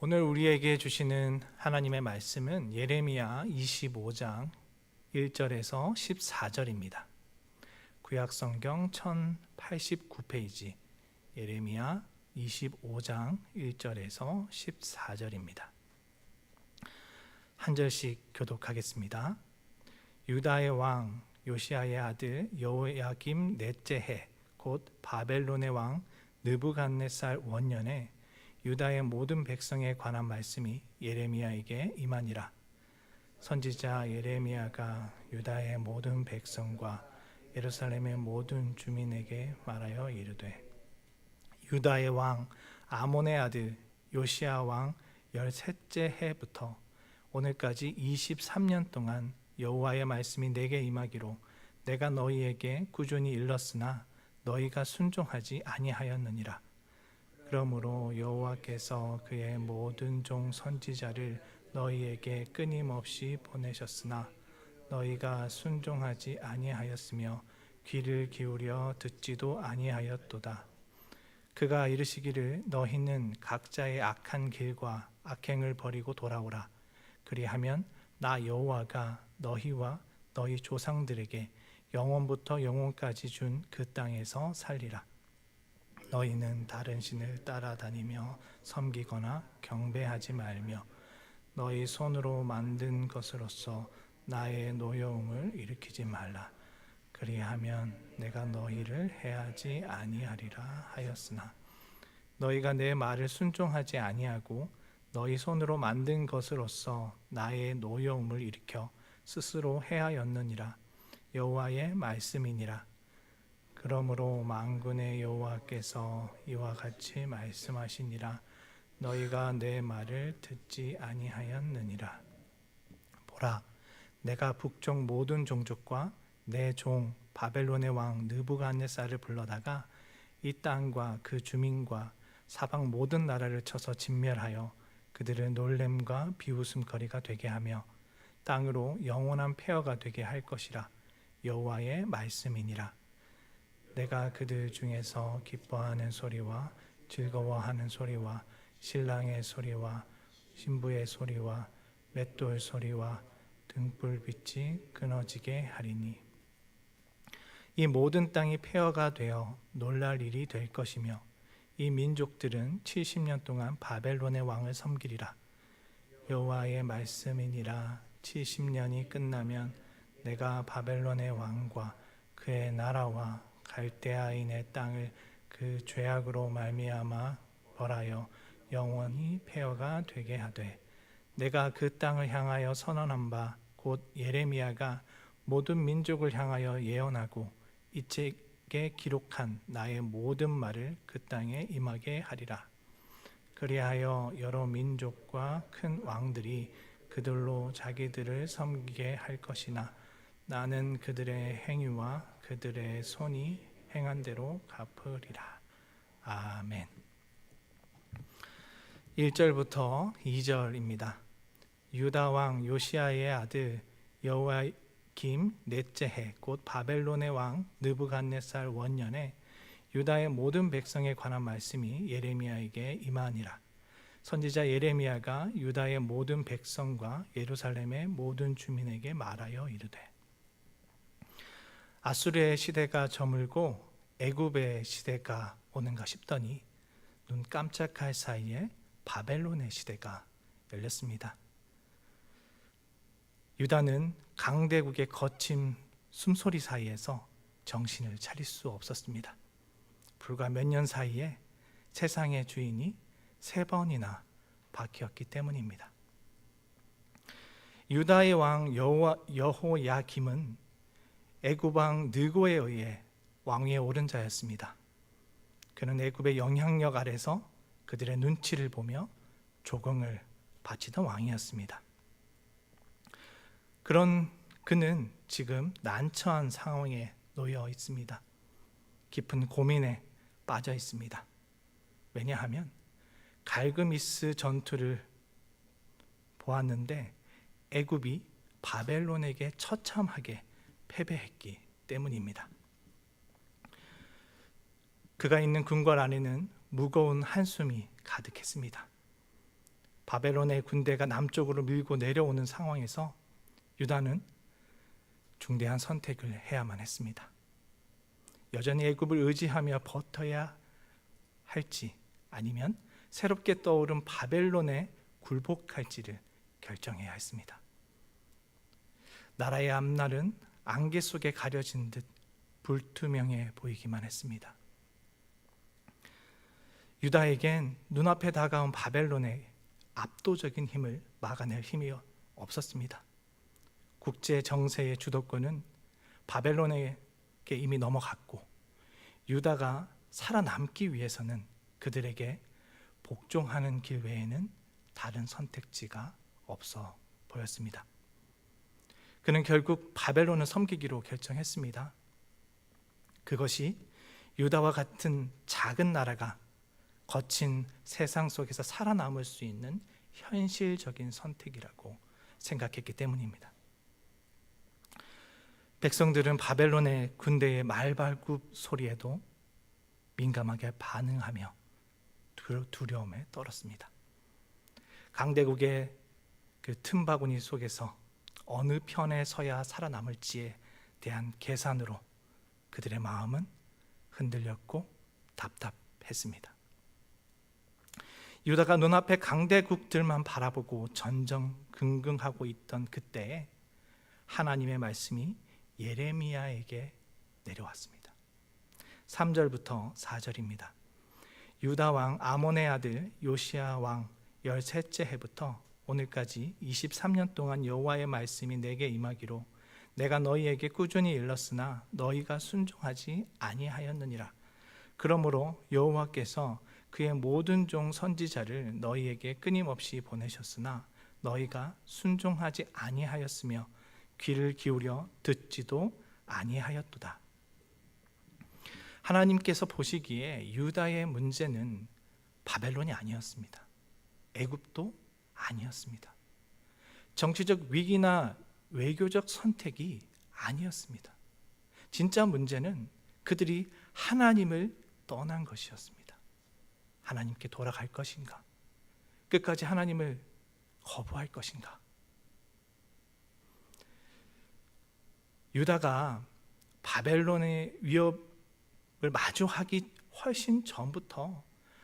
오늘 우리에게 주시는 하나님의 말씀은 예레미야 25장 1절에서 14절입니다. 구약성경 1089페이지 예레미야 25장 1절에서 14절입니다. 한 절씩 교독하겠습니다. 유다의 왕 요시야의 아들 여호야김 넷째 해 곧 바벨론의 왕 느부갓네살 원년에 유다의 모든 백성에 관한 말씀이 예레미야에게 임하니라. 선지자 예레미야가 유다의 모든 백성과 예루살렘의 모든 주민에게 말하여 이르되, 유다의 왕 아몬의 아들 요시야 왕 13째 해부터 오늘까지 23년 동안 여호와의 말씀이 내게 임하기로 내가 너희에게 꾸준히 일렀으나 너희가 순종하지 아니하였느니라. 그러므로 여호와께서 그의 모든 종 선지자를 너희에게 끊임없이 보내셨으나 너희가 순종하지 아니하였으며 귀를 기울여 듣지도 아니하였도다. 그가 이르시기를 너희는 각자의 악한 길과 악행을 버리고 돌아오라. 그리하면 나 여호와가 너희와 너희 조상들에게 영원부터 영원까지 준 그 땅에서 살리라. 너희는 다른 신을 따라다니며 섬기거나 경배하지 말며 너희 손으로 만든 것으로서 나의 노여움을 일으키지 말라. 그리하면 내가 너희를 해하지 아니하리라 하였으나 너희가 내 말을 순종하지 아니하고 너희 손으로 만든 것으로서 나의 노여움을 일으켜 스스로 해하였느니라. 여호와의 말씀이니라. 그러므로 만군의 여호와께서 이와 같이 말씀하시니라. 너희가 내 말을 듣지 아니하였느니라. 보라, 내가 북쪽 모든 종족과 내 종 바벨론의 왕 느부갓네살을 불러다가 이 땅과 그 주민과 사방 모든 나라를 쳐서 진멸하여 그들을 놀램과 비웃음거리가 되게 하며 땅으로 영원한 폐허가 되게 할 것이라. 여호와의 말씀이니라. 내가 그들 중에서 기뻐하는 소리와 즐거워하는 소리와 신랑의 소리와 신부의 소리와 맷돌 소리와 등불빛이 끊어지게 하리니 이 모든 땅이 폐허가 되어 놀랄 일이 될 것이며 이 민족들은 70년 동안 바벨론의 왕을 섬기리라. 여호와의 말씀이니라. 70년이 끝나면 내가 바벨론의 왕과 그의 나라와 갈대아인의 땅을 그 죄악으로 말미암아 벌하여 영원히 폐허가 되게 하되 내가 그 땅을 향하여 선언한 바 곧 예레미야가 모든 민족을 향하여 예언하고 이 책에 기록한 나의 모든 말을 그 땅에 임하게 하리라. 그리하여 여러 민족과 큰 왕들이 그들로 자기들을 섬기게 할 것이나 나는 그들의 행위와 그들의 손이 행한 대로 갚으리라. 아멘. 1절부터 2절입니다. 유다 왕 요시야의 아들 여호야김 넷째 해 곧 바벨론의 왕 느부갓네살 원년에 유다의 모든 백성에 관한 말씀이 예레미야에게 임하니라. 선지자 예레미야가 유다의 모든 백성과 예루살렘의 모든 주민에게 말하여 이르되, 아수르의 시대가 저물고 애굽의 시대가 오는가 싶더니 눈 깜짝할 사이에 바벨론의 시대가 열렸습니다. 유다는 강대국의 거친 숨소리 사이에서 정신을 차릴 수 없었습니다. 불과 몇 년 사이에 세상의 주인이 3번이나 바뀌었기 때문입니다. 유다의 왕 여호야김은 애굽 왕 느고에 의해 왕위에 오른 자였습니다. 그는 애굽의 영향력 아래서 그들의 눈치를 보며 조공을 바치던 왕이었습니다. 그런 그는 지금 난처한 상황에 놓여 있습니다. 깊은 고민에 빠져 있습니다. 왜냐하면 갈그미스 전투를 보았는데 애굽이 바벨론에게 처참하게 패배했기 때문입니다. 그가 있는 궁궐 안에는 무거운 한숨이 가득했습니다. 바벨론의 군대가 남쪽으로 밀고 내려오는 상황에서 유다는 중대한 선택을 해야만 했습니다. 여전히 애굽을 의지하며 버텨야 할지 아니면 새롭게 떠오른 바벨론에 굴복할지를 결정해야 했습니다. 나라의 앞날은 안개 속에 가려진 듯 불투명해 보이기만 했습니다. 유다에겐 눈앞에 다가온 바벨론의 압도적인 힘을 막아낼 힘이 없었습니다. 국제 정세의 주도권은 바벨론에게 이미 넘어갔고 유다가 살아남기 위해서는 그들에게 복종하는 길 외에는 다른 선택지가 없어 보였습니다. 그는 결국 바벨론을 섬기기로 결정했습니다. 그것이 유다와 같은 작은 나라가 거친 세상 속에서 살아남을 수 있는 현실적인 선택이라고 생각했기 때문입니다. 백성들은 바벨론의 군대의 말발굽 소리에도 민감하게 반응하며 두려움에 떨었습니다. 강대국의 그 틈바구니 속에서 어느 편에 서야 살아남을지에 대한 계산으로 그들의 마음은 흔들렸고 답답했습니다. 유다가 눈앞에 강대국들만 바라보고 전전긍긍하고 있던 그때에 하나님의 말씀이 예레미야에게 내려왔습니다. 3절부터 4절입니다. 유다 왕 아몬의 아들 요시야 왕 13째 해부터 오늘까지 23년 동안 여호와의 말씀이 내게 임하기로 내가 너희에게 꾸준히 일렀으나 너희가 순종하지 아니하였느니라. 그러므로 여호와께서 그의 모든 종 선지자를 너희에게 끊임없이 보내셨으나 너희가 순종하지 아니하였으며 귀를 기울여 듣지도 아니하였도다. 하나님께서 보시기에 유다의 문제는 바벨론이 아니었습니다. 애굽도 아니었습니다. 정치적 위기나 외교적 선택이 아니었습니다. 진짜 문제는 그들이 하나님을 떠난 것이었습니다. 하나님께 돌아갈 것인가? 끝까지 하나님을 거부할 것인가? 유다가 바벨론의 위협을 마주하기 훨씬 전부터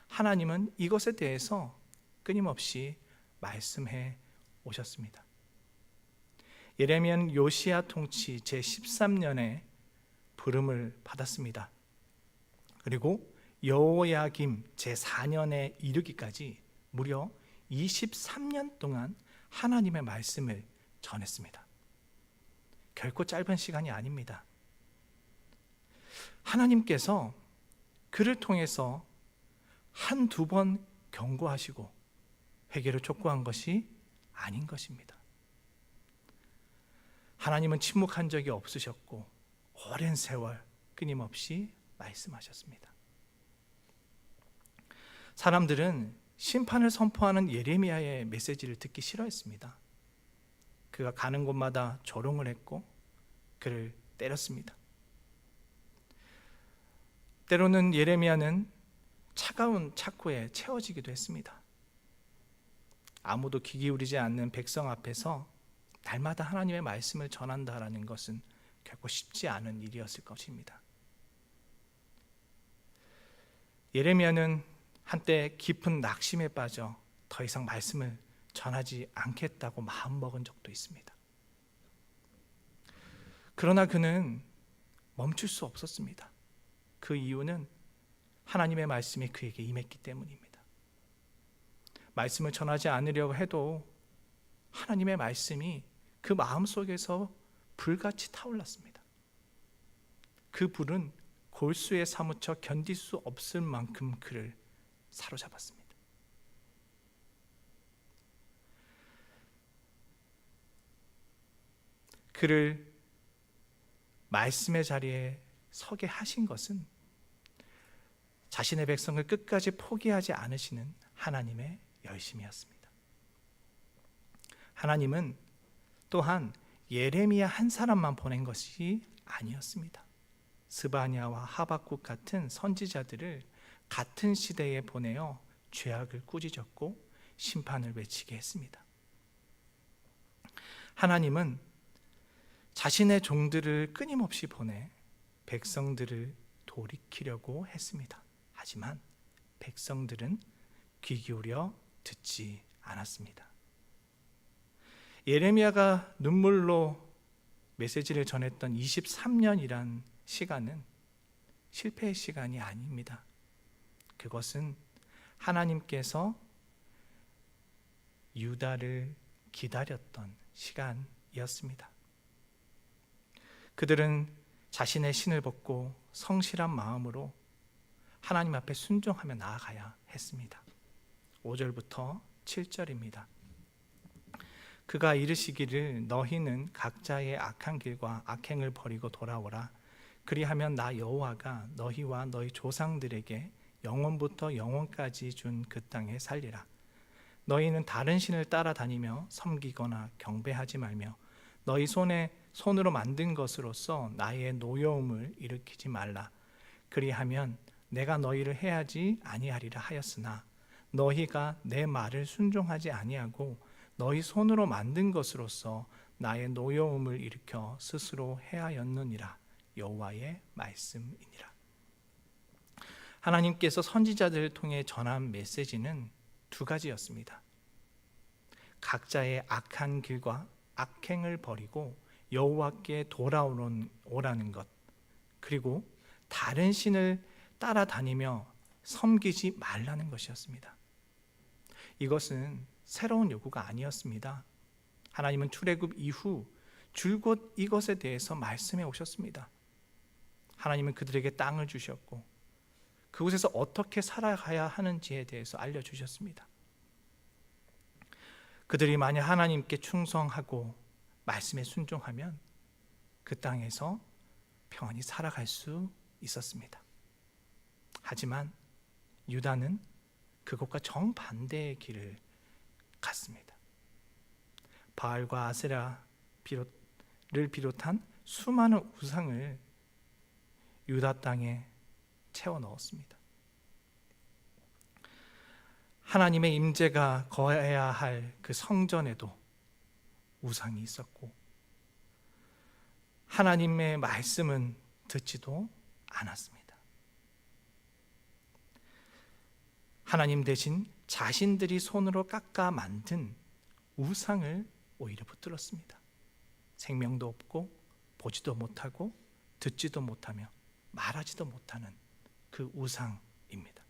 하나님은 이것에 대해서 끊임없이 말씀해 오셨습니다. 예레미야는 요시야 통치 제13년에 부름을 받았습니다. 그리고 여호야김 제4년에 이르기까지 무려 23년 동안 하나님의 말씀을 전했습니다. 결코 짧은 시간이 아닙니다. 하나님께서 그를 통해서 한두 번 경고하시고 회개를 촉구한 것이 아닌 것입니다. 하나님은 침묵한 적이 없으셨고 오랜 세월 끊임없이 말씀하셨습니다. 사람들은 심판을 선포하는 예레미야의 메시지를 듣기 싫어했습니다. 그가 가는 곳마다 조롱을 했고 그를 때렸습니다. 때로는 예레미야는 차가운 착고에 채워지기도 했습니다. 아무도 귀 기울이지 않는 백성 앞에서 날마다 하나님의 말씀을 전한다라는 것은 결코 쉽지 않은 일이었을 것입니다. 예레미야는 한때 깊은 낙심에 빠져 더 이상 말씀을 전하지 않겠다고 마음먹은 적도 있습니다. 그러나 그는 멈출 수 없었습니다. 그 이유는 하나님의 말씀이 그에게 임했기 때문입니다. 말씀을 전하지 않으려고 해도 하나님의 말씀이 그 마음속에서 불같이 타올랐습니다. 그 불은 골수에 사무쳐 견딜 수 없을 만큼 그를 사로잡았습니다. 그를 말씀의 자리에 서게 하신 것은 자신의 백성을 끝까지 포기하지 않으시는 하나님의 열심이었습니다. 하나님은 또한 예레미야 한 사람만 보낸 것이 아니었습니다. 스바냐와 하박국 같은 선지자들을 같은 시대에 보내어 죄악을 꾸짖었고 심판을 외치게 했습니다. 하나님은 자신의 종들을 끊임없이 보내 백성들을 돌이키려고 했습니다. 하지만 백성들은 귀 기울여 듣지 않았습니다. 예레미야가 눈물로 메시지를 전했던 23년이란 시간은 실패의 시간이 아닙니다. 그것은 하나님께서 유다를 기다렸던 시간이었습니다. 그들은 자신의 신을 벗고 성실한 마음으로 하나님 앞에 순종하며 나아가야 했습니다. 5절부터 7절입니다. 그가 이르시기를 너희는 각자의 악한 길과 악행을 버리고 돌아오라. 그리하면 나 여호와가 너희와 너희 조상들에게 영원부터 영원까지 준 그 땅에 살리라. 너희는 다른 신을 따라다니며 섬기거나 경배하지 말며 너희 손으로 만든 것으로서 나의 노여움을 일으키지 말라. 그리하면 내가 너희를 해하지 아니하리라 하였으나 너희가 내 말을 순종하지 아니하고 너희 손으로 만든 것으로서 나의 노여움을 일으켜 스스로 해하였느니라. 여호와의 말씀이니라. 하나님께서 선지자들을 통해 전한 메시지는 두 가지였습니다. 각자의 악한 길과 악행을 버리고 여호와께 돌아오라는 것, 그리고 다른 신을 따라다니며 섬기지 말라는 것이었습니다. 이것은 새로운 요구가 아니었습니다. 하나님은 출애굽 이후 줄곧 이것에 대해서 말씀해 오셨습니다. 하나님은 그들에게 땅을 주셨고 그곳에서 어떻게 살아가야 하는지에 대해서 알려주셨습니다. 그들이 만약 하나님께 충성하고 말씀에 순종하면 그 땅에서 평안히 살아갈 수 있었습니다. 하지만 유다는 그것과 정반대의 길을 갔습니다. 바알과 아세라를 비롯한 수많은 우상을 유다 땅에 채워 넣었습니다. 하나님의 임재가 거해야 할 그 성전에도 우상이 있었고 하나님의 말씀은 듣지도 않았습니다. 하나님 대신 자신들이 손으로 깎아 만든 우상을 오히려 붙들었습니다. 생명도 없고 보지도 못하고 듣지도 못하며 말하지도 못하는 그 우상입니다.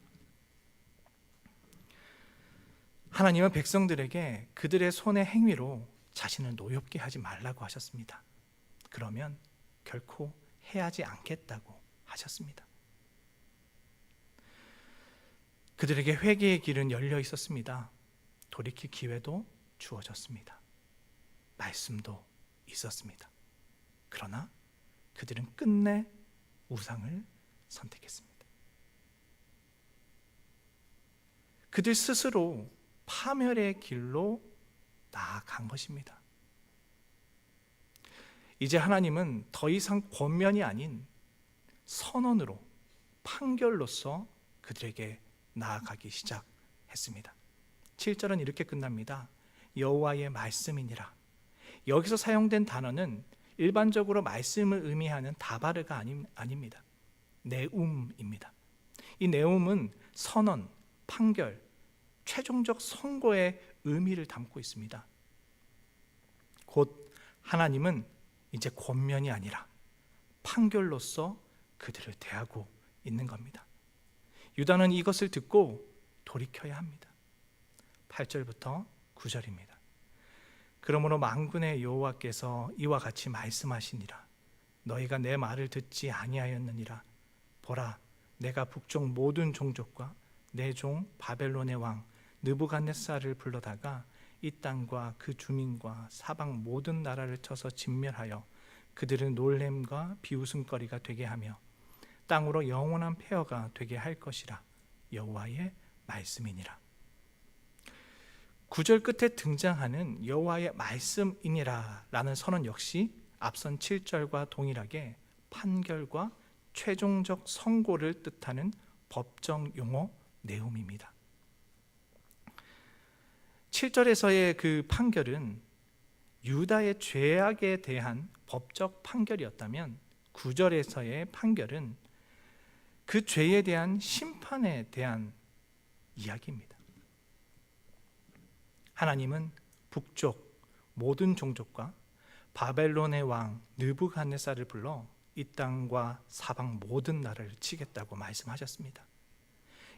하나님은 백성들에게 그들의 손의 행위로 자신을 노엽게 하지 말라고 하셨습니다. 그러면 결코 해하지 않겠다고 하셨습니다. 그들에게 회개의 길은 열려 있었습니다. 돌이킬 기회도 주어졌습니다. 말씀도 있었습니다. 그러나 그들은 끝내 우상을 선택했습니다. 그들 스스로 파멸의 길로 나아간 것입니다. 이제 하나님은 더 이상 권면이 아닌 선언으로, 판결로서 그들에게 나아가기 시작했습니다. 7절은 이렇게 끝납니다. 여호와의 말씀이니라. 여기서 사용된 단어는 일반적으로 말씀을 의미하는 다바르가 아닙니다. 네움입니다. 이 네움은 선언, 판결, 최종적 선고의 의미를 담고 있습니다. 곧 하나님은 이제 권면이 아니라 판결로서 그들을 대하고 있는 겁니다. 유다는 이것을 듣고 돌이켜야 합니다. 8절부터 9절입니다. 그러므로 만군의 여호와께서 이와 같이 말씀하시니라. 너희가 내 말을 듣지 아니하였느니라. 보라, 내가 북쪽 모든 종족과 내 종 바벨론의 왕 느부갓네살을 불러다가 이 땅과 그 주민과 사방 모든 나라를 쳐서 진멸하여 그들은 놀램과 비웃음거리가 되게 하며 땅으로 영원한 폐허가 되게 할 것이라. 여호와의 말씀이니라. 9절 끝에 등장하는 여호와의 말씀이니라 라는 선언 역시 앞선 7절과 동일하게 판결과 최종적 선고를 뜻하는 법정 용어 네움입니다. 7절에서의 그 판결은 유다의 죄악에 대한 법적 판결이었다면 9절에서의 판결은 그 죄에 대한 심판에 대한 이야기입니다. 하나님은 북쪽 모든 종족과 바벨론의 왕 느부갓네살을 불러 이 땅과 사방 모든 나라를 치겠다고 말씀하셨습니다.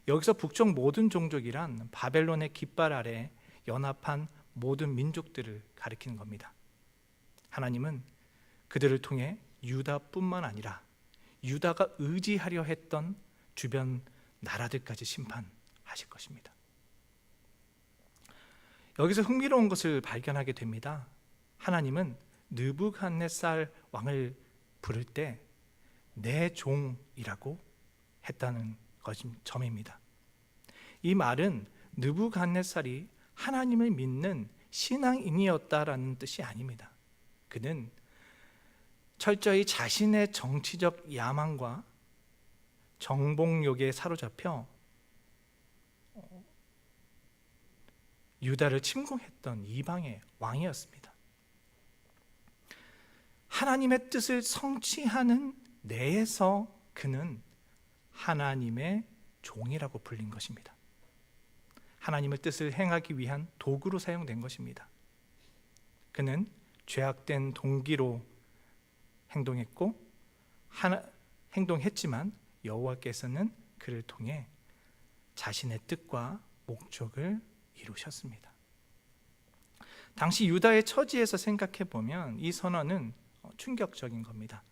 여기서 북쪽 모든 종족이란 바벨론의 깃발 아래 연합한 모든 민족들을 가리키는 겁니다. 하나님은 그들을 통해 유다뿐만 아니라 유다가 의지하려 했던 주변 나라들까지 심판하실 것입니다. 여기서 흥미로운 것을 발견하게 됩니다. 하나님은 느부갓네살 왕을 부를 때 내 종이라고 했다는 점입니다. 이 말은 느부갓네살이 하나님을 믿는 신앙인이었다라는 뜻이 아닙니다. 그는 철저히 자신의 정치적 야망과 정복욕에 사로잡혀 유다를 침공했던 이방의 왕이었습니다. 하나님의 뜻을 성취하는 내에서 그는 하나님의 종이라고 불린 것입니다. 하나님의 뜻을 행하기 위한 도구로 사용된 것입니다. 그는 죄악된 동기로 행동했지만 여호와께서는 그를 통해 자신의 뜻과 목적을 이루셨습니다. 당시 유다의 처지에서 생각해 보면 이 선언은 충격적인 겁니다.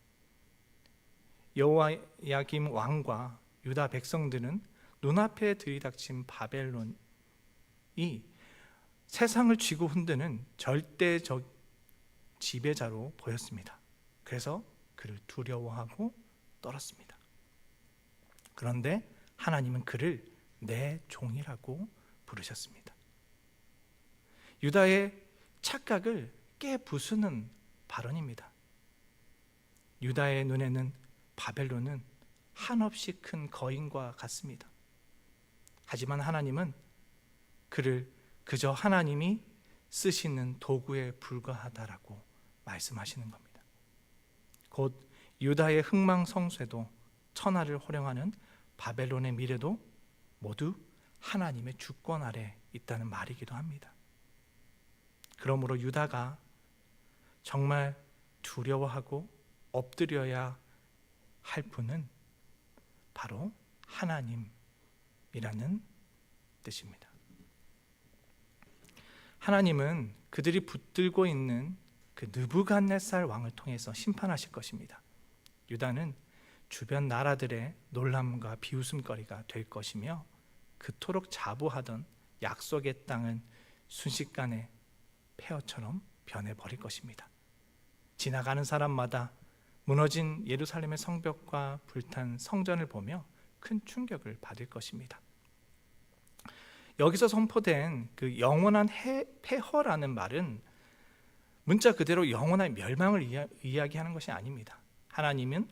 여호야김 왕과 유다 백성들은 눈앞에 들이닥친 바벨론이 세상을 쥐고 흔드는 절대적 지배자로 보였습니다. 그래서 그를 두려워하고 떨었습니다. 그런데 하나님은 그를 내 종이라고 부르셨습니다. 유다의 착각을 깨부수는 발언입니다. 유다의 눈에는 바벨론은 한없이 큰 거인과 같습니다. 하지만 하나님은 그를 그저 하나님이 쓰시는 도구에 불과하다라고 말씀하시는 겁니다. 곧 유다의 흥망성쇠도 천하를 호령하는 바벨론의 미래도 모두 하나님의 주권 아래 있다는 말이기도 합니다. 그러므로 유다가 정말 두려워하고 엎드려야 할 분은 바로 하나님이라는 뜻입니다. 하나님은 그들이 붙들고 있는 그 느부갓네살 왕을 통해서 심판하실 것입니다. 유다는 주변 나라들의 놀람과 비웃음거리가 될 것이며 그토록 자부하던 약속의 땅은 순식간에 폐허처럼 변해버릴 것입니다. 지나가는 사람마다 무너진 예루살렘의 성벽과 불탄 성전을 보며 큰 충격을 받을 것입니다. 여기서 선포된 그 영원한 폐허라는 말은 문자 그대로 영원한 멸망을 이야기하는 것이 아닙니다. 하나님은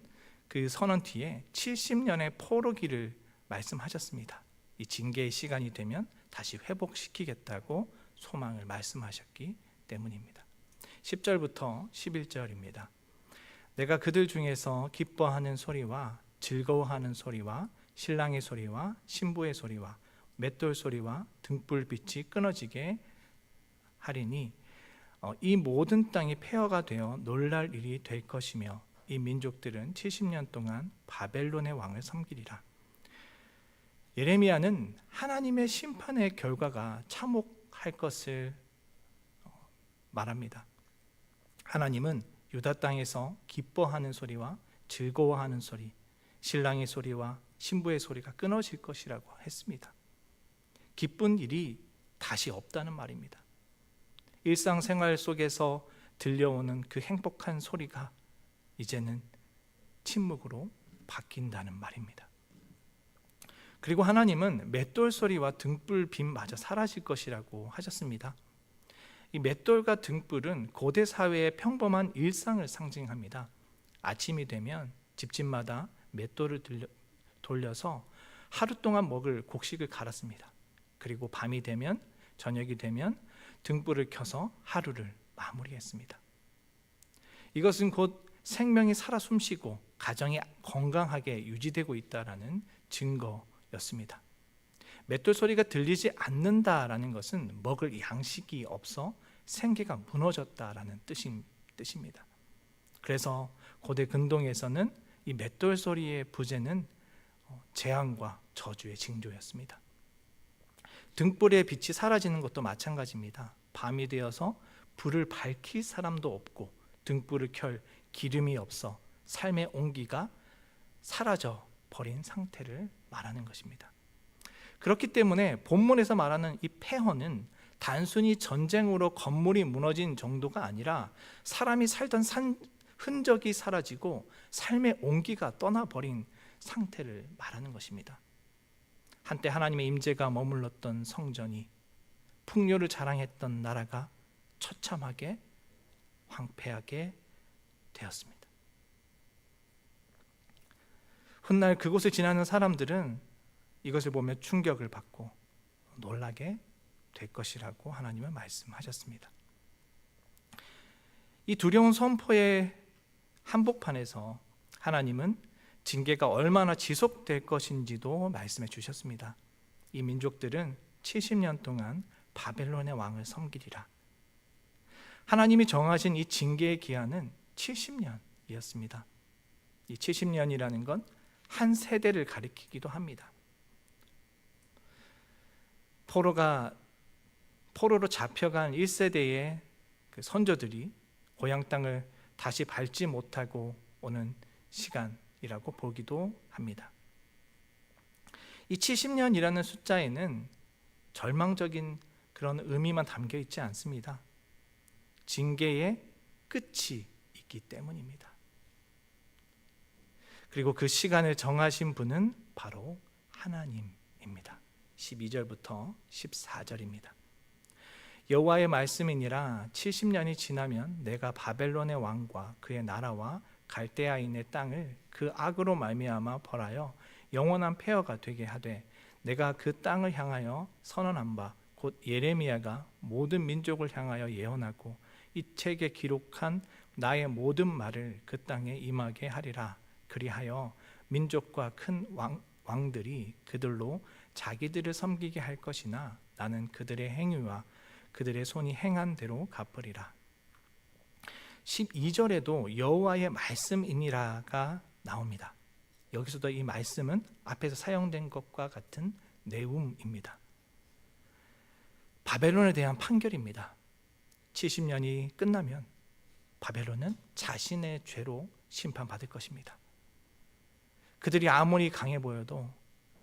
그 선언 뒤에 70년의 포로기를 말씀하셨습니다. 이 징계의 시간이 되면 다시 회복시키겠다고 소망을 말씀하셨기 때문입니다. 10절부터 11절입니다. 내가 그들 중에서 기뻐하는 소리와 즐거워하는 소리와 신랑의 소리와 신부의 소리와 맷돌 소리와 등불빛이 끊어지게 하리니 이 모든 땅이 폐허가 되어 놀랄 일이 될 것이며 이 민족들은 70년 동안 바벨론의 왕을 섬기리라. 예레미야는 하나님의 심판의 결과가 참혹할 것을 말합니다. 하나님은 유다 땅에서 기뻐하는 소리와 즐거워하는 소리, 신랑의 소리와 신부의 소리가 끊어질 것이라고 했습니다. 기쁜 일이 다시 없다는 말입니다. 일상생활 속에서 들려오는 그 행복한 소리가 이제는 침묵으로 바뀐다는 말입니다. 그리고 하나님은 맷돌 소리와 등불 빛마저 사라질 것이라고 하셨습니다. 이 맷돌과 등불은 고대 사회의 평범한 일상을 상징합니다. 아침이 되면 집집마다 맷돌을 돌려서 하루 동안 먹을 곡식을 갈았습니다. 그리고 밤이 되면, 저녁이 되면 등불을 켜서 하루를 마무리했습니다. 이것은 곧 생명이 살아 숨쉬고 가정이 건강하게 유지되고 있다라는 증거였습니다. 맷돌 소리가 들리지 않는다라는 것은 먹을 양식이 없어 생계가 무너졌다라는 뜻입니다. 그래서 고대 근동에서는 이 맷돌 소리의 부재는 재앙과 저주의 징조였습니다. 등불의 빛이 사라지는 것도 마찬가지입니다. 밤이 되어서 불을 밝힐 사람도 없고 등불을 켤 기름이 없어 삶의 온기가 사라져 버린 상태를 말하는 것입니다. 그렇기 때문에 본문에서 말하는 이 폐허는 단순히 전쟁으로 건물이 무너진 정도가 아니라 사람이 살던 흔적이 사라지고 삶의 온기가 떠나버린 상태를 말하는 것입니다. 한때 하나님의 임재가 머물렀던 성전이, 풍요를 자랑했던 나라가 처참하게 황폐하게 되었습니다. 훗날 그곳을 지나는 사람들은 이것을 보며 충격을 받고 놀라게 될 것이라고 하나님은 말씀하셨습니다. 이 두려운 선포의 한복판에서 하나님은 징계가 얼마나 지속될 것인지도 말씀해 주셨습니다. 이 민족들은 70년 동안 바벨론의 왕을 섬기리라. 하나님이 정하신 이 징계의 기한은 70년이었습니다. 이 70년이라는 건 한 세대를 가리키기도 합니다. 포로로 잡혀간 1세대의 그 선조들이 고향 땅을 다시 밟지 못하고 오는 시간이라고 보기도 합니다. 이 70년이라는 숫자에는 절망적인 그런 의미만 담겨 있지 않습니다. 징계의 끝이 있기 때문입니다. 그리고 그 시간을 정하신 분은 바로 하나님입니다. 12절부터 14절입니다. 여호와의 말씀이니라 70년이 지나면 내가 바벨론의 왕과 그의 나라와 갈대아인의 땅을 그 악으로 말미암아 벌하여 영원한 폐허가 되게 하되 내가 그 땅을 향하여 선언한 바 곧 예레미야가 모든 민족을 향하여 예언하고 이 책에 기록한 나의 모든 말을 그 땅에 임하게 하리라. 그리하여 민족과 큰 왕들이 그들로 자기들을 섬기게 할 것이나 나는 그들의 행위와 그들의 손이 행한 대로 갚으리라. 12절에도 여호와의 말씀이니라가 나옵니다. 여기서도 이 말씀은 앞에서 사용된 것과 같은 내용입니다. 바벨론에 대한 판결입니다. 70년이 끝나면 바벨론은 자신의 죄로 심판받을 것입니다. 그들이 아무리 강해 보여도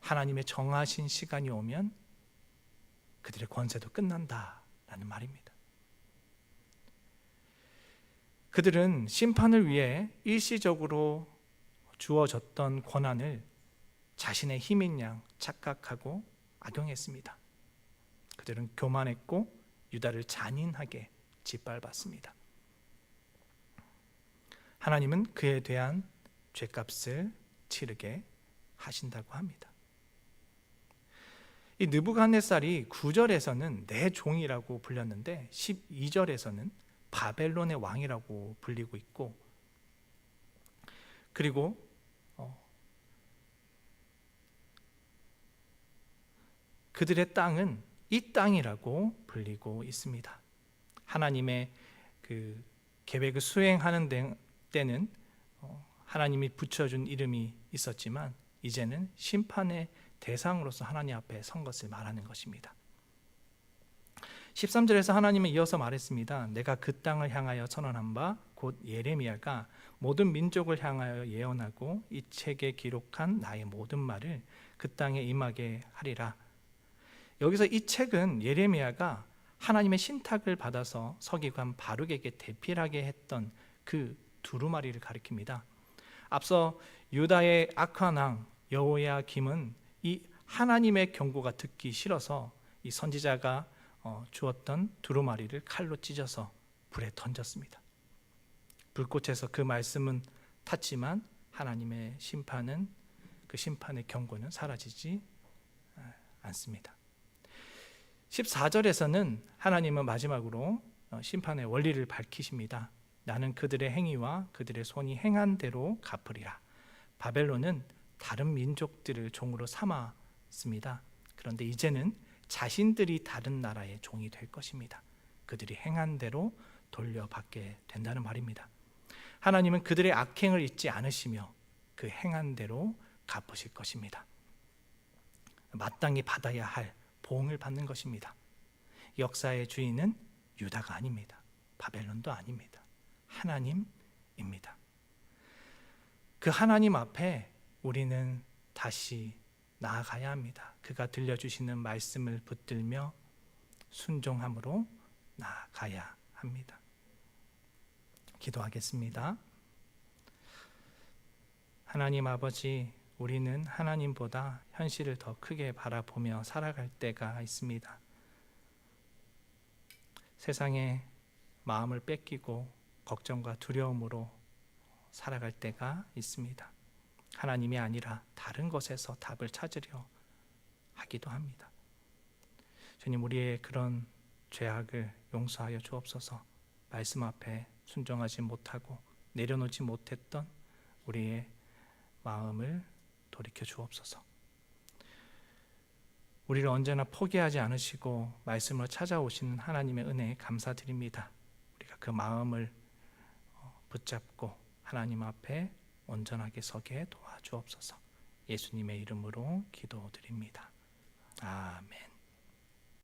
하나님의 정하신 시간이 오면 그들의 권세도 끝난다라는 말입니다. 그들은 심판을 위해 일시적으로 주어졌던 권한을 자신의 힘인 양 착각하고 악용했습니다. 그들은 교만했고 유다를 잔인하게 짓밟았습니다. 하나님은 그에 대한 죄값을 치르게 하신다고 합니다. 이 느부갓네살이 9절에서는 내 종이라고 불렸는데 12절에서는 바벨론의 왕이라고 불리고 있고, 그리고 그들의 땅은 이 땅이라고 불리고 있습니다. 하나님의 그 계획을 수행하는 때는 하나님이 붙여준 이름이 있었지만 이제는 심판의 대상으로서 하나님 앞에 선 것을 말하는 것입니다. 13절에서 하나님은 이어서 말했습니다. 내가 그 땅을 향하여 선언한 바 곧 예레미야가 모든 민족을 향하여 예언하고 이 책에 기록한 나의 모든 말을 그 땅에 임하게 하리라. 여기서 이 책은 예레미야가 하나님의 신탁을 받아서 서기관 바룩에게 대필하게 했던 그 두루마리를 가리킵니다. 앞서 유다의 악한 왕 여호야김은 이 하나님의 경고가 듣기 싫어서 이 선지자가 주었던 두루마리를 칼로 찢어서 불에 던졌습니다. 불꽃에서 그 말씀은 탔지만 하나님의 심판은, 그 심판의 경고는 사라지지 않습니다. 14절에서는 하나님은 마지막으로 심판의 원리를 밝히십니다. 나는 그들의 행위와 그들의 손이 행한 대로 갚으리라. 바벨론은 다른 민족들을 종으로 삼았습니다. 그런데 이제는 자신들이 다른 나라의 종이 될 것입니다. 그들이 행한 대로 돌려받게 된다는 말입니다. 하나님은 그들의 악행을 잊지 않으시며 그 행한 대로 갚으실 것입니다. 마땅히 받아야 할 보응을 받는 것입니다. 역사의 주인은 유다가 아닙니다. 바벨론도 아닙니다. 하나님입니다. 그 하나님 앞에 우리는 다시 나아가야 합니다. 그가 들려주시는 말씀을 붙들며 순종함으로 나아가야 합니다. 기도하겠습니다. 하나님 아버지, 우리는 하나님보다 현실을 더 크게 바라보며 살아갈 때가 있습니다. 세상에 마음을 뺏기고 걱정과 두려움으로 살아갈 때가 있습니다. 하나님이 아니라 다른 것에서 답을 찾으려 하기도 합니다. 주님, 우리의 그런 죄악을 용서하여 주옵소서. 말씀 앞에 순종하지 못하고 내려놓지 못했던 우리의 마음을 돌이켜 주옵소서. 우리를 언제나 포기하지 않으시고 말씀을 찾아오시는 하나님의 은혜에 감사드립니다. 우리가 그 마음을 붙잡고 하나님 앞에 온전하게 서게 도와주옵소서. 예수님의 이름으로 기도드립니다. 아멘.